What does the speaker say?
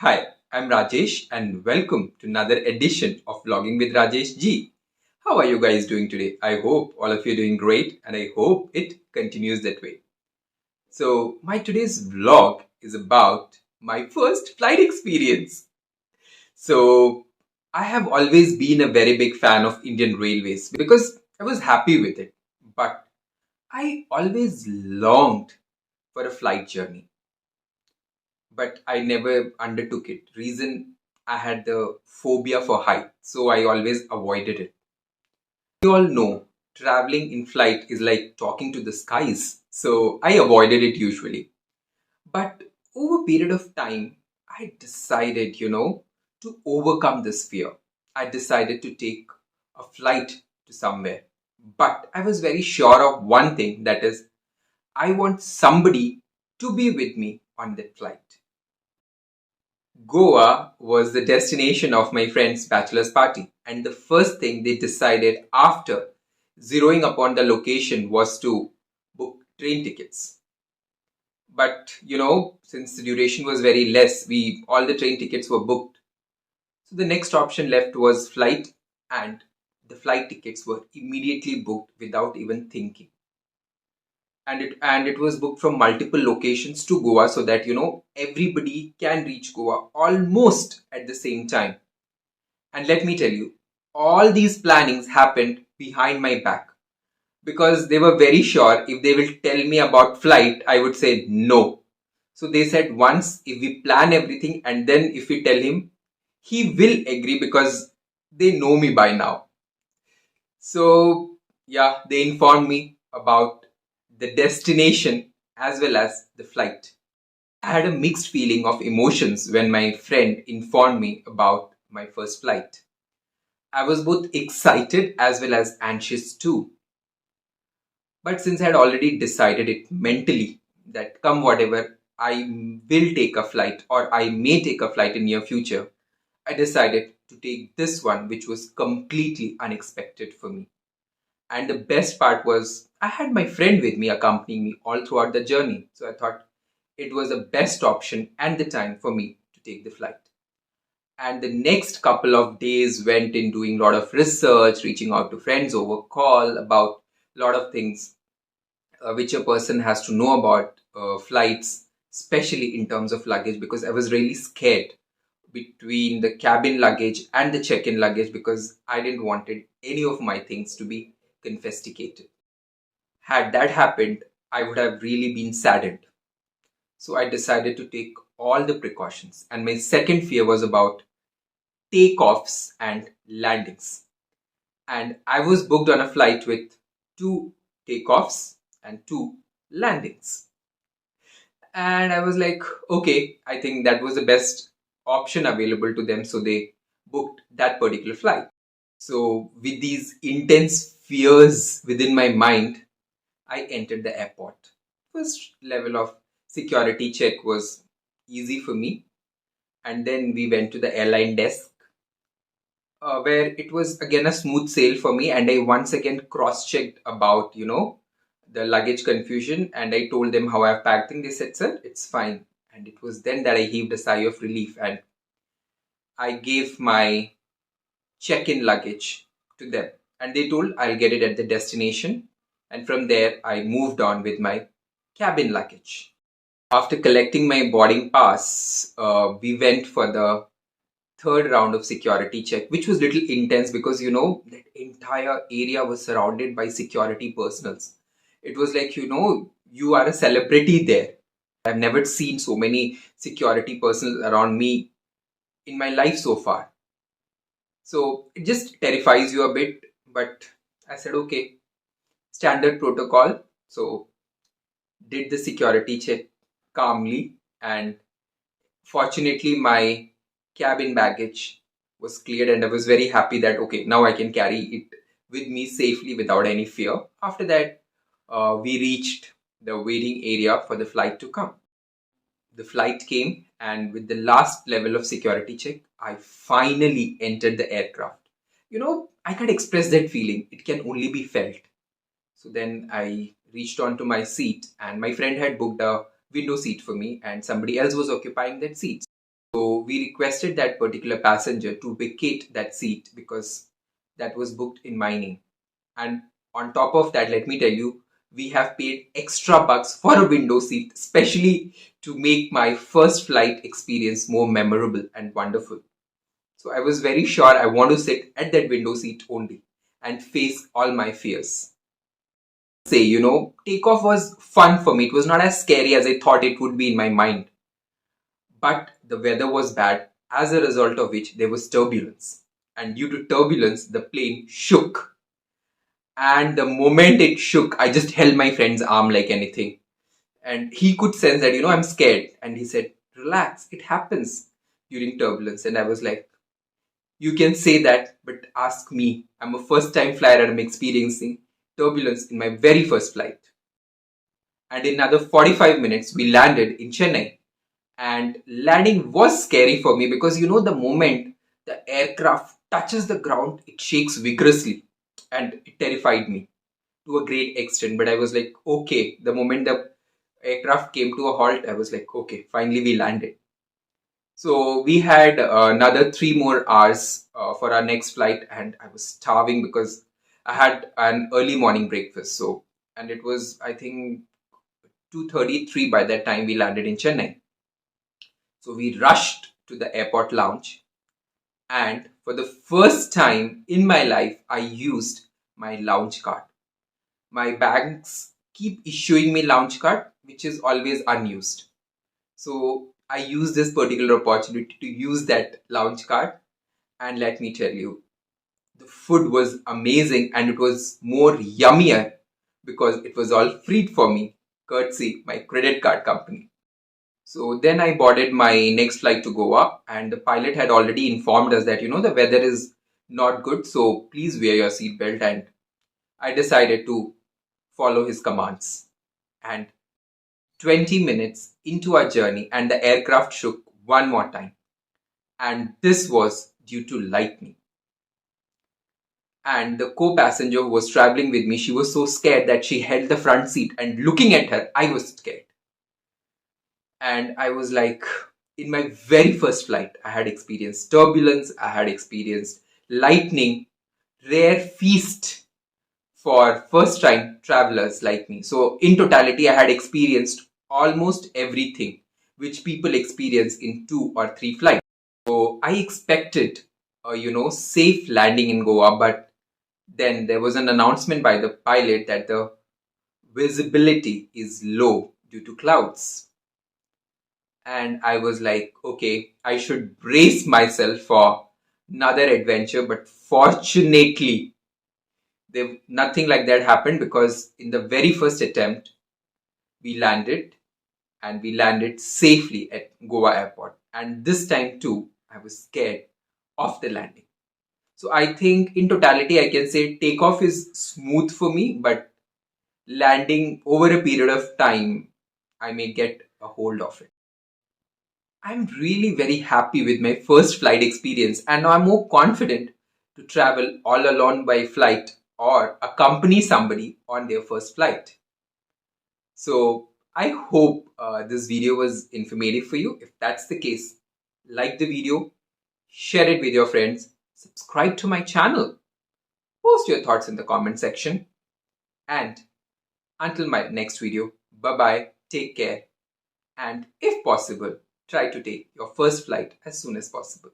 Hi, I'm Rajesh and welcome to another edition of Vlogging with Rajesh G. How are you guys doing today? I hope all of you are doing great and I hope it continues that way. So, my today's vlog is about my first flight experience. So, I have always been a very big fan of Indian Railways because I was happy with it. But I always longed for a flight journey, but I never undertook it. Reason, I had the phobia for height, so I always avoided it. You all know traveling in flight is like talking to the skies, so I avoided it usually. But over a period of time, I decided, to overcome this fear. I decided to take a flight to somewhere. But I was very sure of one thing, that is, I want somebody to be with me on that flight. Goa was the destination of my friend's bachelor's party, and the first thing they decided after zeroing upon the location was to book train tickets. But since the duration was very less, we all the train tickets were booked. So the next option left was flight, and the flight tickets were immediately booked without even thinking. And it was booked from multiple locations to Goa so that everybody can reach Goa almost at the same time. And let me tell you, all these plannings happened behind my back because they were very sure if they will tell me about flight, I would say no. So they said once if we plan everything and then if we tell him, he will agree because they know me by now. So yeah, they informed me about the destination as well as the flight. I had a mixed feeling of emotions when my friend informed me about my first flight. I was both excited as well as anxious too. But since I had already decided it mentally that come whatever, I will take a flight or I may take a flight in near future, I decided to take this one which was completely unexpected for me. And the best part was I had my friend with me accompanying me all throughout the journey. So I thought it was the best option and the time for me to take the flight. And the next couple of days went in doing a lot of research, reaching out to friends over call about a lot of things which a person has to know about flights, especially in terms of luggage, because I was really scared between the cabin luggage and the check-in luggage because I didn't wanted any of my things to be confiscated. Had that happened, I would have really been saddened. So I decided to take all the precautions. And my second fear was about takeoffs and landings. And I was booked on a flight with two takeoffs and two landings. And I was like, okay, I think that was the best option available to them. So they booked that particular flight. So, with these intense fears within my mind, I entered the airport. First level of security check was easy for me. And then we went to the airline desk where it was again a smooth sail for me. And I once again cross checked about, the luggage confusion. And I told them how I've packed things. They said, sir, it's fine. And it was then that I heaved a sigh of relief and I gave my check in luggage to them. And they told I'll get it at the destination. And from there, I moved on with my cabin luggage. After collecting my boarding pass, we went for the third round of security check, which was little intense because that entire area was surrounded by security personals. It was like you are a celebrity there. I've never seen so many security personnel around me in my life so far. So it just terrifies you a bit, but I said okay, standard protocol. So did the security check calmly, and fortunately my cabin baggage was cleared and I was very happy that okay, now I can carry it with me safely without any fear. After that, we reached the waiting area for the flight to come. The flight came, and with the last level of security check, I finally entered the aircraft. I can't express that feeling, it can only be felt. So then I reached on to my seat, and my friend had booked a window seat for me, and somebody else was occupying that seat. So we requested that particular passenger to vacate that seat because that was booked in my name. And on top of that, let me tell you, we have paid extra bucks for a window seat, especially to make my first flight experience more memorable and wonderful. So I was very sure I want to sit at that window seat only and face all my fears. Say, takeoff was fun for me. It was not as scary as I thought it would be in my mind. But the weather was bad, as a result of which there was turbulence. And due to turbulence, the plane shook. And the moment it shook, I just held my friend's arm like anything. And he could sense that, I'm scared. And he said, relax, it happens during turbulence. And I was like, you can say that, but ask me. I'm a first time flyer and I'm experiencing turbulence in my very first flight. And in another 45 minutes, we landed in Chennai. And landing was scary for me because, the moment the aircraft touches the ground, it shakes vigorously. And it terrified me to a great extent. But I was like, okay, the moment the aircraft came to a halt, I was like, okay, finally we landed. So we had another 3 more hours for our next flight, and I was starving because I had an early morning breakfast. So, and it was, I think, 2:33 by that time we landed in Chennai. So we rushed to the airport lounge, and for the first time in my life, I used my lounge card. My banks keep issuing me lounge card, which is always unused. So I used this particular opportunity to use that lounge card. And let me tell you, the food was amazing and it was more yummier because it was all free for me, courtesy my credit card company. So then I boarded my next flight to Goa, and the pilot had already informed us that, the weather is not good, so please wear your seatbelt. And I decided to follow his commands. And 20 minutes into our journey, and the aircraft shook one more time. And this was due to lightning. And the co-passenger who was traveling with me, she was so scared that she held the front seat, and looking at her, I was scared. And I was like, in my very first flight, I had experienced turbulence, I had experienced lightning, rare feast for first time travelers like me. So in totality, I had experienced almost everything which people experience in 2 or 3 flights. So I expected safe landing in Goa, but then there was an announcement by the pilot that the visibility is low due to clouds. And I was like, okay, I should brace myself for another adventure. But fortunately, nothing like that happened because in the very first attempt, we landed and we landed safely at Goa airport. And this time too, I was scared of the landing. So I think in totality, I can say takeoff is smooth for me, but landing over a period of time, I may get a hold of it. I'm really very happy with my first flight experience, and now I'm more confident to travel all alone by flight or accompany somebody on their first flight. So I hope this video was informative for you. If that's the case, like the video, share it with your friends, subscribe to my channel, post your thoughts in the comment section, and until my next video, bye bye, take care, and if possible, try to take your first flight as soon as possible.